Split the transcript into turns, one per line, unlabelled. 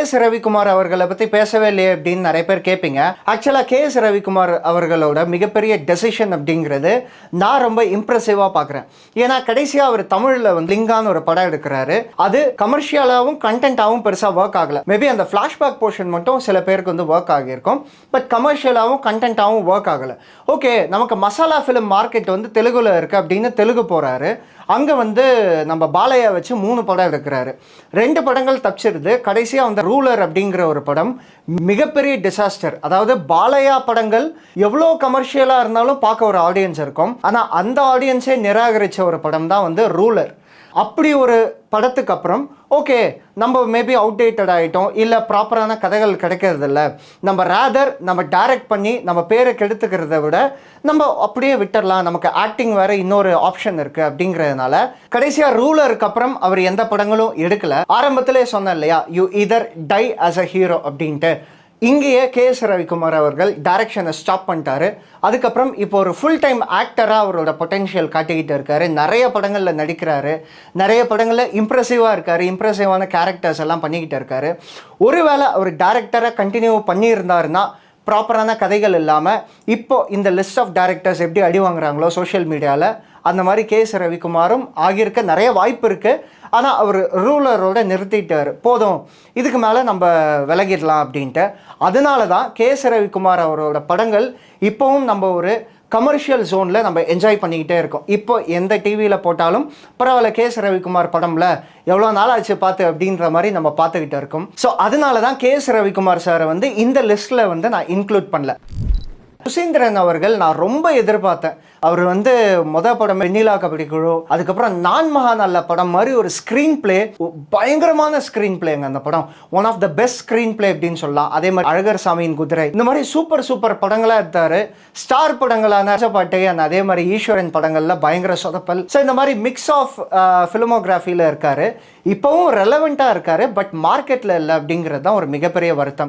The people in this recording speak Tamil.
எஸ் ரவிக்குமார் அவர்களை பற்றி பேசவே இல்லையே அப்படின்னு நிறைய பேர் கேட்பீங்க. ஆக்சுவலாக எஸ் ரவிக்குமார் அவர்களோட மிகப்பெரிய டெசிஷன் அப்படிங்கிறது நான் ரொம்ப இம்ப்ரெசிவாக பார்க்குறேன். ஏன்னா கடைசியாக அவர் தமிழில் வந்து லிங்கான்னு ஒரு படம் எடுக்கிறாரு. அது கமர்ஷியலாகவும் கண்டென்ட்டாகவும் பெருசாக ஒர்க் ஆகலை. மேபி அந்த ஃப்ளாஷ்பேக் போர்ஷன் மட்டும் சில பேருக்கு வந்து ஒர்க் ஆகியிருக்கும். பட் கமர்ஷியலாகவும் கண்டென்ட்டாகவும் ஒர்க் ஆகலை. ஓகே, நமக்கு மசாலா ஃபிலிம் மார்க்கெட் வந்து தெலுங்குல இருக்குது அப்படின்னு தெலுங்கு போகிறாரு. அங்கே வந்து நம்ம பாலையா வச்சு 3 படம் எடுக்கிறாரு. 2 படங்கள் தப்பிச்சிருது. கடைசியாக அந்த ரூலர் அப்படிங்கிற ஒரு படம் மிகப்பெரிய டிசாஸ்டர். அதாவது பாலையா படங்கள் எவ்வளோ கமர்ஷியலாக இருந்தாலும் பார்க்க ஒரு ஆடியன்ஸ் இருக்கும். ஆனால் அந்த ஆடியன்ஸே நிராகரித்த ஒரு படம் தான் வந்து ரூலர். அப்படி ஒரு படத்துக்கு அப்புறம் ஓகே, நம்ம மேபி அவுடேட்டட் ஆகிட்டோம், இல்லை ப்ராப்பரான கதைகள் கிடைக்கிறதில்ல, நம்ம ரேதர் நம்ம டைரக்ட் பண்ணி நம்ம பேரை கெடுத்துக்கிறத விட நம்ம அப்படியே விட்டுடலாம், நமக்கு ஆக்டிங் வேறு இன்னொரு ஆப்ஷன் இருக்குது அப்படிங்கிறதுனால கடைசியாக ரூலருக்கு அப்புறம் அவர் எந்த படங்களும் எடுக்கலை. ஆரம்பத்திலே சொன்னேன் இல்லையா, யூ இதர் டை ஆஸ் அ ஹீரோ அப்படின்ட்டு. இங்கேயே எஸ் ரவிக்குமார் அவர்கள் டைரக்ஷனை ஸ்டாப் பண்ணிட்டாரு. அதுக்கப்புறம் இப்போ ஒரு ஃபுல் டைம் ஆக்டராக அவரோட பொட்டென்ஷியல் காட்டிக்கிட்டு இருக்காரு. நிறைய படங்களில் நடிக்கிறாரு, நிறைய படங்களில் இம்ப்ரெசிவாக இருக்கார், இம்ப்ரெசிவான கேரக்டர்ஸ் எல்லாம் பண்ணிக்கிட்டு இருக்காரு. ஒருவேளை அவர் டைரக்டரை கண்டினியூ பண்ணியிருந்தாருன்னா, ப்ராப்பரான கதைகள் இல்லாமல் இப்போ இந்த லிஸ்ட் ஆஃப் டைரக்டர்ஸ் எப்படி அடி வாங்குறாங்களோ சோஷியல் மீடியாவில், அந்த மாதிரி எஸ் ரவிக்குமாரும் ஆகியிருக்க நிறைய வாய்ப்பு இருக்குது. ஆனால் அவர் ரூலரோட நிறுத்திட்டார், போதும் இதுக்கு மேலே நம்ம விலகிடலாம் அப்படின்ட்டு. அதனால தான் எஸ் ரவிக்குமார் அவரோட படங்கள் இப்போவும் நம்ம ஒரு கமர்ஷியல் ஜோனில் நம்ம என்ஜாய் பண்ணிக்கிட்டே இருக்கோம். இப்போ எந்த டிவியில் போட்டாலும் பரவாயில்ல, எஸ் ரவிக்குமார் படம்ல எவ்வளோ நாள் ஆச்சு பார்த்து அப்படின்ற மாதிரி நம்ம பார்த்துக்கிட்டே இருக்கோம். ஸோ அதனால தான் எஸ் ரவிக்குமார் சாரை வந்து இந்த லிஸ்ட்டில் வந்து நான் இன்க்ளூட் பண்ணல. சுசீந்திரன் அவர்கள் நான் ரொம்ப எதிர்பார்த்தேன். அவர் வந்து படம் வெண்ணிலா கபடி குழு, அதுக்கப்புறம் நான் மகாநல்ல படம் மாதிரி ஒரு ஸ்க்ரீன் பிளே, பயங்கரமான ஸ்க்ரீன் பிளேங்க அந்த படம். One of the best screen play அப்படின்னு சொல்லலாம். அதே மாதிரி அழகர் சாமியின் குதிரை, இந்த மாதிரி சூப்பர் படங்களாக எடுத்தாரு. ஸ்டார் படங்களான பாட்டை, அதே மாதிரி ஈஸ்வரன் படங்கள்ல பயங்கர சொதப்பல். ஸோ இந்த மாதிரி மிக்ஸ் ஆஃப் ஃபிலிமோகிராஃபியில் இருக்காரு. இப்போவும் ரெலவெண்ட்டாக இருக்காரு, பட் மார்க்கெட்டில் இல்லை அப்படிங்கிறது தான் ஒரு மிகப்பெரிய வருத்தம்.